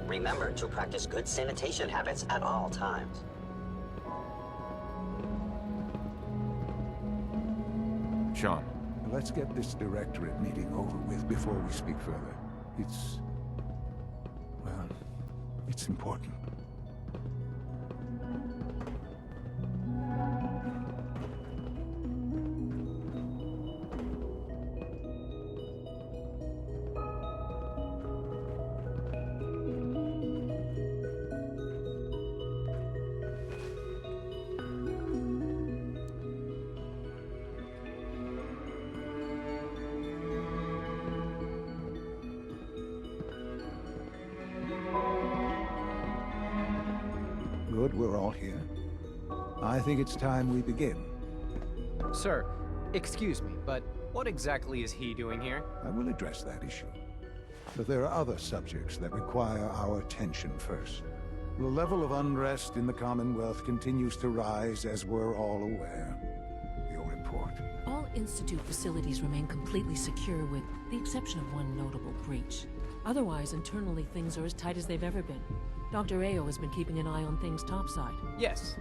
Remember to practice good sanitation habits at all times. Sean. Let's get this directorate meeting over with before we speak further. Well, it's important. Good, we're all here. I think it's time we begin. Sir, excuse me, but what exactly is he doing here? I will address that issue. But there are other subjects that require our attention first. The level of unrest in the Commonwealth continues to rise, as we're all aware. Your report. All Institute facilities remain completely secure with the exception of one notable breach. Otherwise, internally, things are as tight as they've ever been. Dr. Ao has been keeping an eye on things topside. Yes,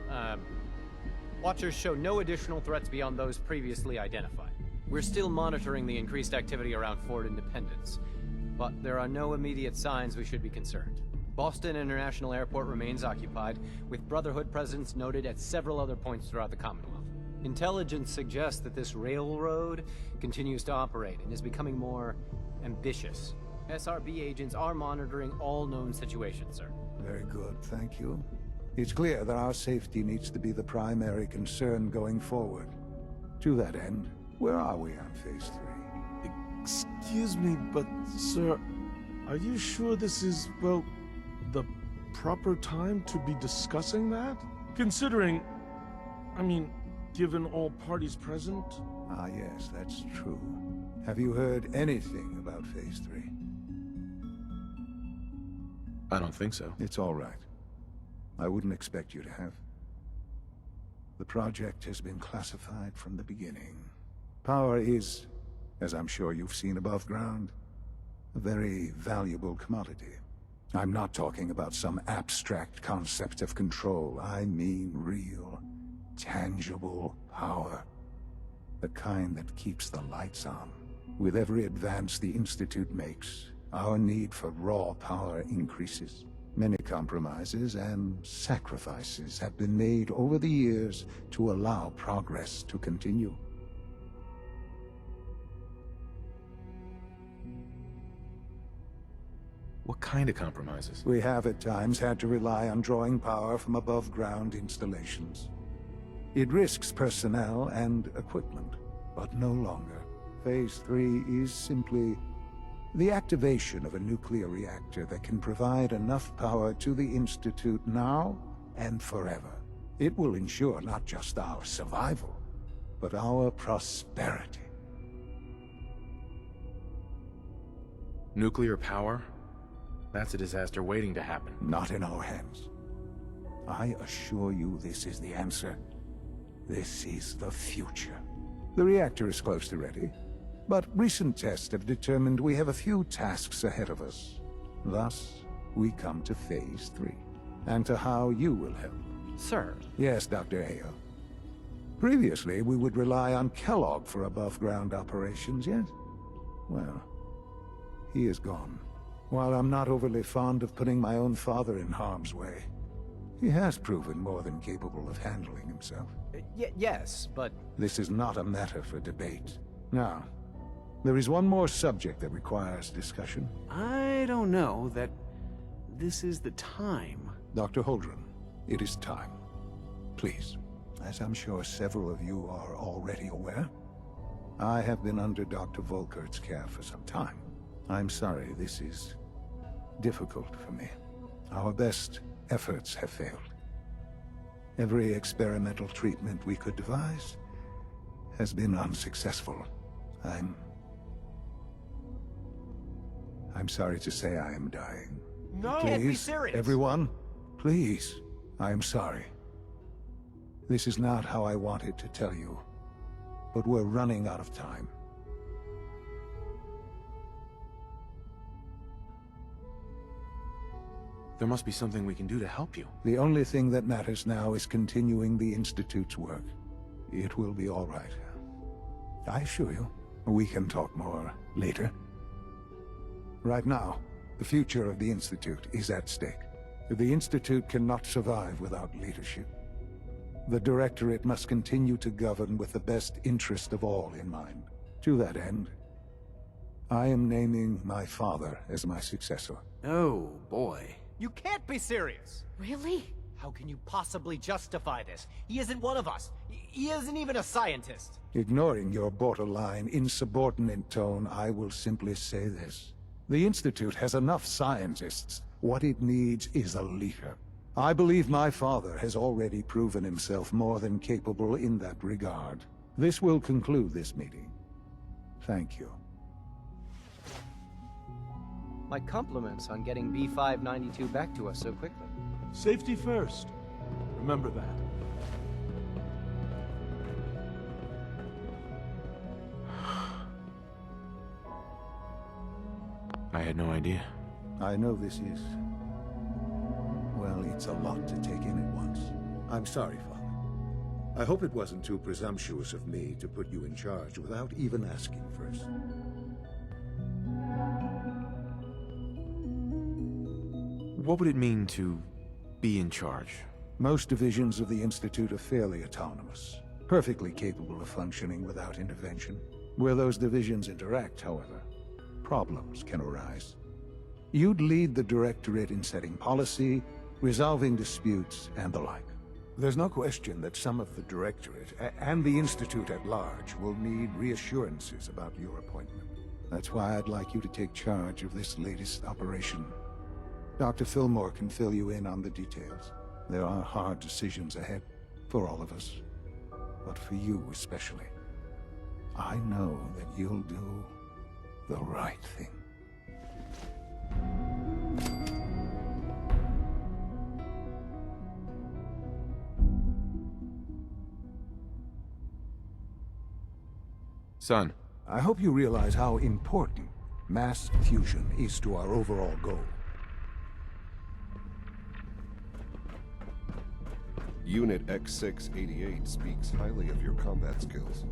Watchers show no additional threats beyond those previously identified. We're still monitoring the increased activity around Fort Independence, but there are no immediate signs we should be concerned. Boston International Airport remains occupied, with Brotherhood presence noted at several other points throughout the Commonwealth. Intelligence suggests that this railroad continues to operate and is becoming more ambitious. SRB agents are monitoring all known situations, sir. Very good, thank you. It's clear that our safety needs to be the primary concern going forward. To that end, where are we on Phase 3? Excuse me, but, sir, are you sure this is, well, the proper time to be discussing that? Considering, I mean, given all parties present? Ah, yes, that's true. Have you heard anything about Phase 3? I don't think so. It's all right. I wouldn't expect you to have. The project has been classified from the beginning. Power is, as I'm sure you've seen above ground, a very valuable commodity. I'm not talking about some abstract concept of control. I mean real, tangible power. The kind that keeps the lights on. With every advance the Institute makes, our need for raw power increases. Many compromises and sacrifices have been made over the years to allow progress to continue. What kind of compromises? We have at times had to rely on drawing power from above-ground installations. It risks personnel and equipment, but no longer. Phase 3 is simply the activation of a nuclear reactor that can provide enough power to the Institute now and forever. It will ensure not just our survival, but our prosperity. Nuclear power? That's a disaster waiting to happen. Not in our hands. I assure you this is the answer. This is the future. The reactor is close to ready. But recent tests have determined we have a few tasks ahead of us. Thus, we come to Phase 3, and to how you will help. Sir. Yes, Dr. Ao. Previously, we would rely on Kellogg for above-ground operations, yes? Well, he is gone. While I'm not overly fond of putting my own father in harm's way, he has proven more than capable of handling himself. Yes, but... This is not a matter for debate. Now, there is one more subject that requires discussion. I don't know that this is the time. Dr. Holdren, it is time. Please, as I'm sure several of you are already aware, I have been under Dr. Volkert's care for some time. I'm sorry this is difficult for me. Our best efforts have failed. Every experimental treatment we could devise has been unsuccessful. I'm sorry to say I am dying. No! Please, Can't be serious! Everyone, please, I am sorry. This is not how I wanted to tell you, but we're running out of time. There must be something we can do to help you. The only thing that matters now is continuing the Institute's work. It will be all right. I assure you, we can talk more later. Right now, the future of the Institute is at stake. The Institute cannot survive without leadership. The Directorate must continue to govern with the best interest of all in mind. To that end, I am naming my father as my successor. Oh, boy. You can't be serious! Really? How can you possibly justify this? He isn't one of us. He isn't even a scientist. Ignoring your borderline, insubordinate tone, I will simply say this. The Institute has enough scientists. What it needs is a leader. I believe my father has already proven himself more than capable in that regard. This will conclude this meeting. Thank you. My compliments on getting B592 back to us so quickly. Safety first. Remember that. I had no idea. I know this is... well, it's a lot to take in at once. I'm sorry, Father. I hope it wasn't too presumptuous of me to put you in charge without even asking first. What would it mean to be in charge? Most divisions of the Institute are fairly autonomous, perfectly capable of functioning without intervention. Where those divisions interact, however, problems can arise. You'd lead the Directorate in setting policy, resolving disputes, and the like. There's no question that some of the Directorate, and the Institute at large, will need reassurances about your appointment. That's why I'd like you to take charge of this latest operation. Dr. Fillmore can fill you in on the details. There are hard decisions ahead, for all of us. But for you especially. I know that you'll do the right thing. Son. I hope you realize how important mass fusion is to our overall goal. Unit X688 speaks highly of your combat skills.